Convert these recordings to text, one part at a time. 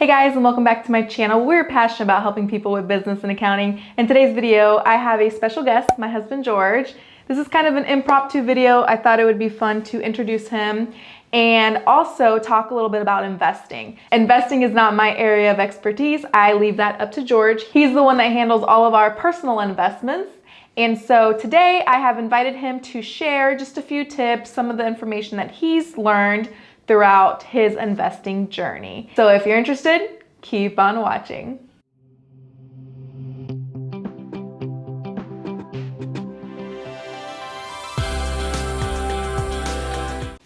Hey guys, and welcome back to my channel. We're passionate about helping people with business and accounting. In today's video, I have a special guest, my husband George. This is kind of an impromptu video. I thought it would be fun to introduce him and also talk a little bit about investing. Investing is not my area of expertise. I leave that up to George. He's the one that handles all of our personal investments. And so today I have invited him to share just a few tips, some of the information that he's learned throughout his investing journey. So if you're interested, keep on watching.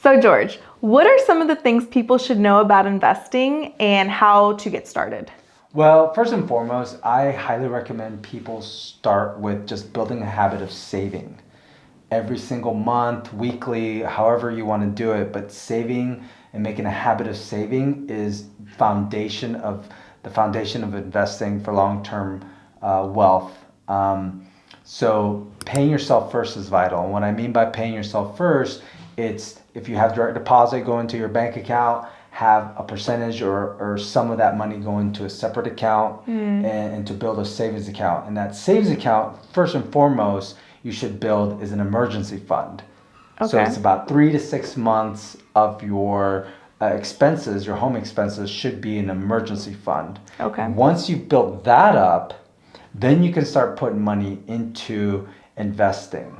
So George, what are some of the things people should know about investing and how to get started? Well, first and foremost, I highly recommend people start with just building a habit of saving. Every single month, weekly, however you want to do it, but saving and making a habit of saving is the foundation of investing for long-term wealth. So paying yourself first is vital. And what I mean by paying yourself first, it's if you have direct deposit go into your bank account, have a percentage or some of that money go into a separate account and to build a savings account. And that savings account, first and foremost, you should build is an emergency fund. Okay. So it's about 3 to 6 months of your expenses, your home expenses should be an emergency fund. Okay. Once you've built that up, then you can start putting money into investing.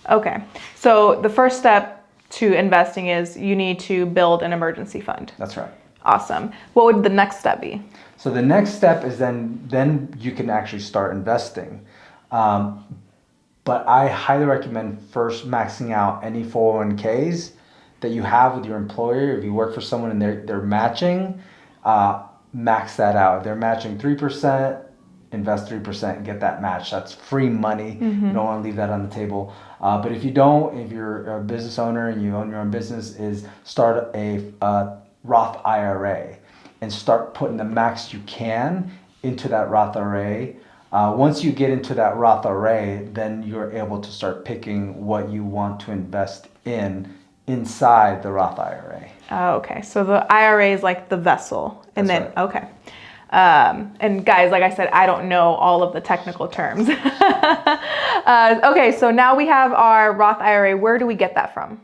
Okay. So the first step to investing is you need to build an emergency fund. That's right. Awesome. What would the next step be? So the next step is then you can actually start investing. But I highly recommend first maxing out any 401ks that you have with your employer. If you work for someone and they're matching, max that out. If they're matching 3%, invest 3% and get that match. That's free money. You don't want to leave that on the table. But if you don't, if you're a business owner and you own your own business, is start a Roth IRA and start putting the max you can into that Roth IRA. Once you get into that Roth IRA, then you're able to start picking what you want to invest inside the Roth IRA. Oh, okay. So the IRA is like the vessel. And That's then, right. Okay. And guys, like I said, I don't know all of the technical terms. Okay, so now we have our Roth IRA. Where do we get that from?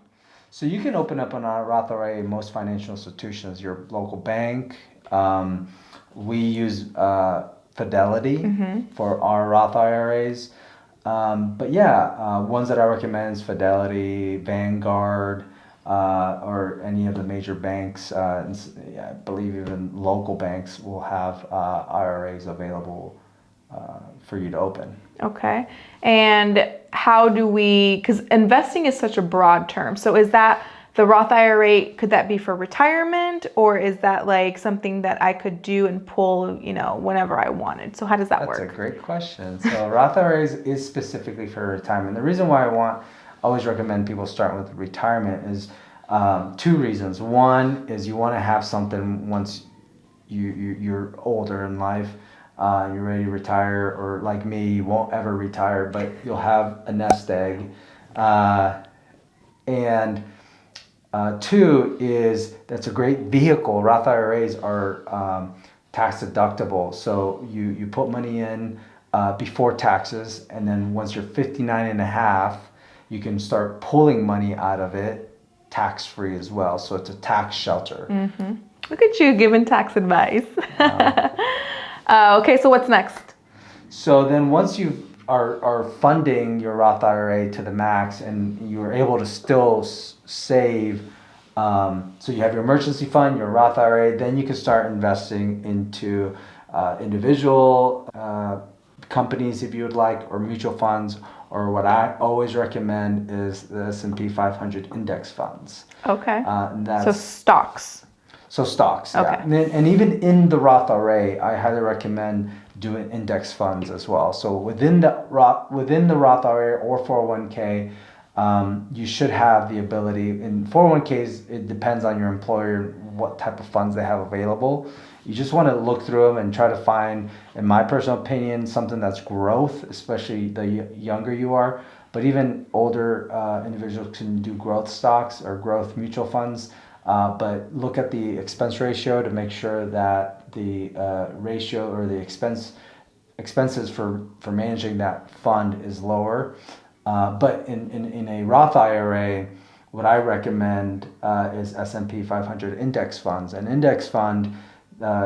So you can open up an Roth IRA in most financial institutions, your local bank. We use Fidelity for our Roth IRAs. But yeah, ones that I recommend is Fidelity, Vanguard, or any of the major banks. I believe even local banks will have IRAs available for you to open. Okay. And how do we, because investing is such a broad term. So is that the Roth IRA, could that be for retirement, or is that like something that I could do and pull, whenever I wanted? So how does that work? That's a great question. So Roth IRAs is specifically for retirement. The reason why I always recommend people start with retirement is two reasons. One is you want to have something once you're older in life, you're ready to retire, or like me, you won't ever retire, but you'll have a nest egg. And two is that's a great vehicle. Roth IRAs are tax deductible. So you put money in before taxes, and then once you're 59 and a half, you can start pulling money out of it tax-free as well. So it's a tax shelter. Look at you giving tax advice. Okay, so what's next? So then once you are funding your Roth IRA to the max and you're able to still save, so you have your emergency fund, your Roth IRA, then you can start investing into individual companies if you would like, or mutual funds, or what I always recommend is the S&P 500 index funds. Okay. So stocks. So stocks, okay. Yeah. And even in the Roth IRA, I highly recommend doing index funds as well. So within the Roth IRA or 401k, you should have the ability. In 401ks, it depends on your employer what type of funds they have available. You just want to look through them and try to find, in my personal opinion, something that's growth, especially the younger you are. But even older individuals can do growth stocks or growth mutual funds. But look at the expense ratio to make sure that the ratio or the expenses for managing that fund is lower. But in a Roth IRA, what I recommend is S&P 500 index funds. An index fund,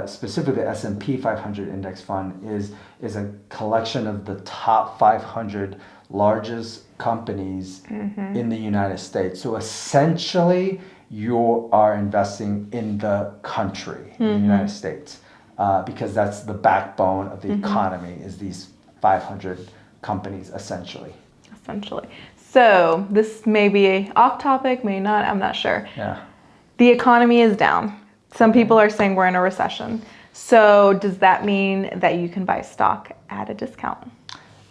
specifically S&P 500 index fund, is a collection of the top 500 largest companies in the United States. So essentially, you are investing in the country, in the United States, because that's the backbone of the economy, is these 500 companies, essentially. So this may be off topic, may not, I'm not sure. Yeah. The economy is down. Some people are saying we're in a recession. So does that mean that you can buy stock at a discount?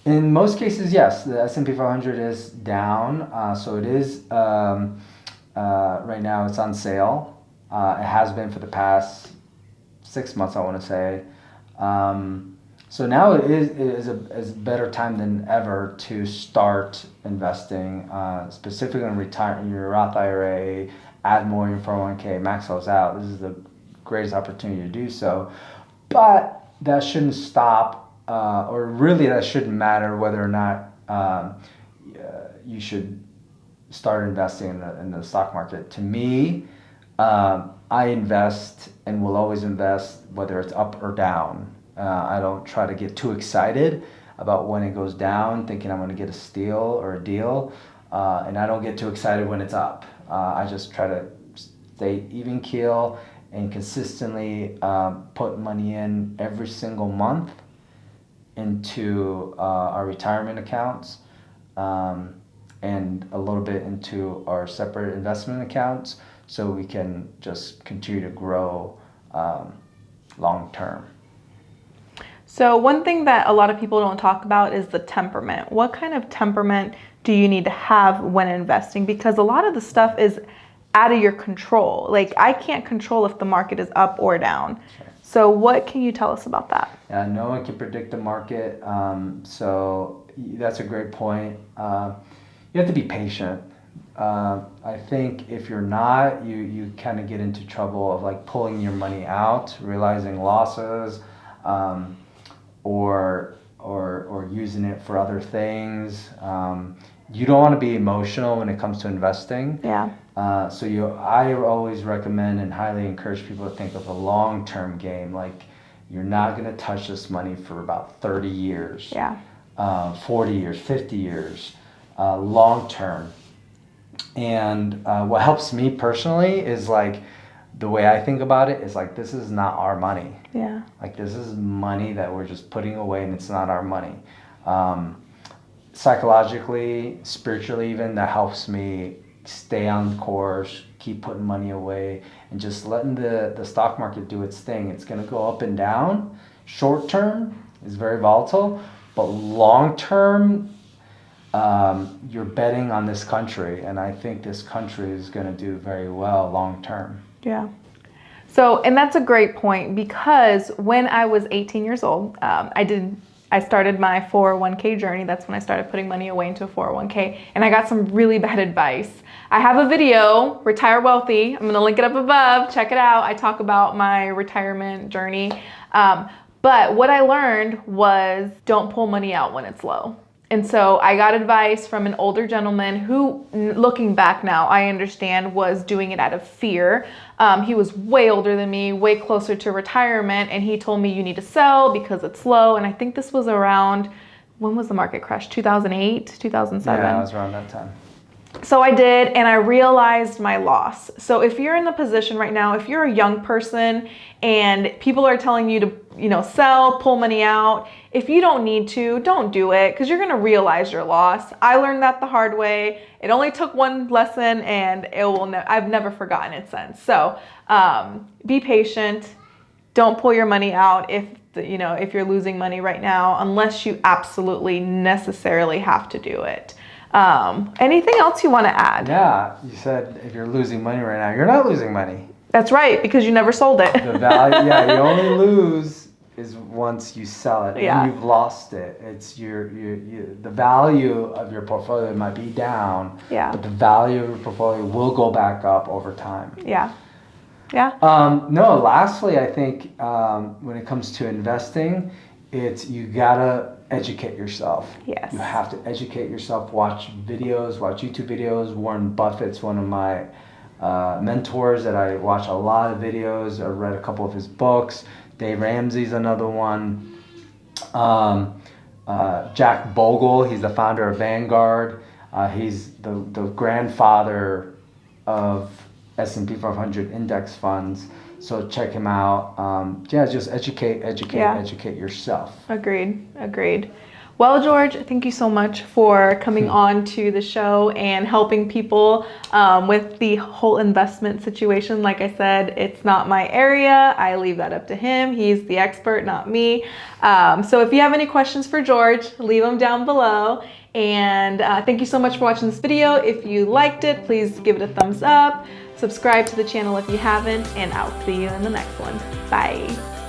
In most cases, yes. The S&P 500 is down. So it is, right now it's on sale. It has been for the past 6 months, I want to say. So now it is a better time than ever to start investing, specifically in your Roth IRA, add more in your 401k, max those out. This is the greatest opportunity to do so. But that shouldn't stop, or really that shouldn't matter whether or not you should start investing in the stock market. To me, I invest and will always invest whether it's up or down. I don't try to get too excited about when it goes down, thinking I'm going to get a steal or a deal, and I don't get too excited when it's up. I just try to stay even keel and consistently put money in every single month into our retirement accounts, and a little bit into our separate investment accounts, so we can just continue to grow long term. So one thing that a lot of people don't talk about is the temperament. What kind of temperament do you need to have when investing? Because a lot of the stuff is out of your control. Like, I can't control if the market is up or down. Sure. So what can you tell us about that? Yeah, no one can predict the market. So that's a great point. You have to be patient. I think if you're not, you kind of get into trouble of like pulling your money out, realizing losses, or using it for other things. You don't want to be emotional when it comes to investing. Yeah. I always recommend and highly encourage people to think of a long-term game. Like, you're not going to touch this money for about 30 years, 40 years, 50 years, long-term. And what helps me personally is like, the way I think about it is like, this is not our money. Yeah. Like, this is money that we're just putting away, and it's not our money. Psychologically, spiritually even, that helps me stay on course, keep putting money away, and just letting the stock market do its thing. It's going to go up and down. Short term is very volatile, but long term, you're betting on this country, and I think this country is going to do very well long term. Yeah. So, and that's a great point, because when I was 18 years old, I started my 401k journey. That's when I started putting money away into a 401k, and I got some really bad advice. I have a video, Retire Wealthy. I'm going to link it up above. Check it out. I talk about my retirement journey. But what I learned was, don't pull money out when it's low. And so I got advice from an older gentleman who, looking back now, I understand was doing it out of fear. He was way older than me, way closer to retirement, and he told me you need to sell because it's low. And I think this was around, when was the market crash? 2008, 2007? Yeah, it was around that time. So I did, and I realized my loss. So if you're in the position right now, if you're a young person and people are telling you to, sell, pull money out, if you don't need to, don't do it, because you're going to realize your loss. I learned that the hard way. It only took one lesson, and I've never forgotten it since. So be patient. Don't pull your money out if you're losing money right now, unless you absolutely necessarily have to do it. Anything else you want to add? Yeah, you said if you're losing money right now, you're not losing money. That's right, because you never sold it. The value, yeah, you only lose is once you sell it, Yeah. and you've lost it. It's the value of your portfolio might be down, Yeah. but the value of your portfolio will go back up over time. Yeah. Yeah. No, lastly, I think when it comes to investing, it's you gotta educate yourself. Yes. You have to educate yourself, watch videos, watch YouTube videos. Warren Buffett's one of my mentors that I watch a lot of videos. I read a couple of his books. Dave Ramsey's another one. Jack Bogle, he's the founder of Vanguard. He's the grandfather of S&P 500 index funds. So check him out. Just educate yourself. Agreed. Well, George, thank you so much for coming on to the show and helping people with the whole investment situation. Like I said, it's not my area. I leave that up to him. He's the expert, not me. So if you have any questions for George, leave them down below. And thank you so much for watching this video. If you liked it, please give it a thumbs up. Subscribe to the channel if you haven't, and I'll see you in the next one. Bye.